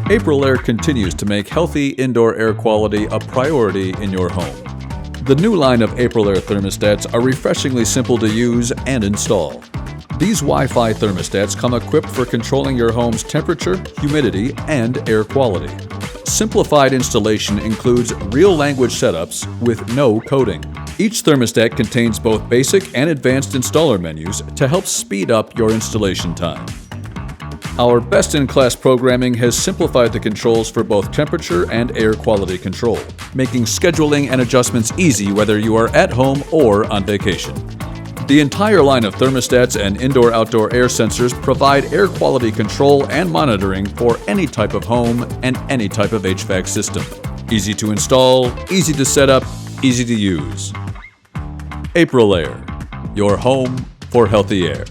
AprilAire continues to make healthy indoor air quality a priority in your home. The new line of AprilAire thermostats are refreshingly simple to use and install. These Wi-Fi thermostats come equipped for controlling your home's temperature, humidity, and air quality. Simplified installation includes real language setups with no coding. Each thermostat contains both basic and advanced installer menus to help speed up your installation time. Our best-in-class programming has simplified the controls for both temperature and air quality control, making scheduling and adjustments easy whether you are at home or on vacation. The entire line of thermostats and indoor-outdoor air sensors provide air quality control and monitoring for any type of home and any type of HVAC system. Easy to install, easy to set up, easy to use. AprilAire, your home for healthy air.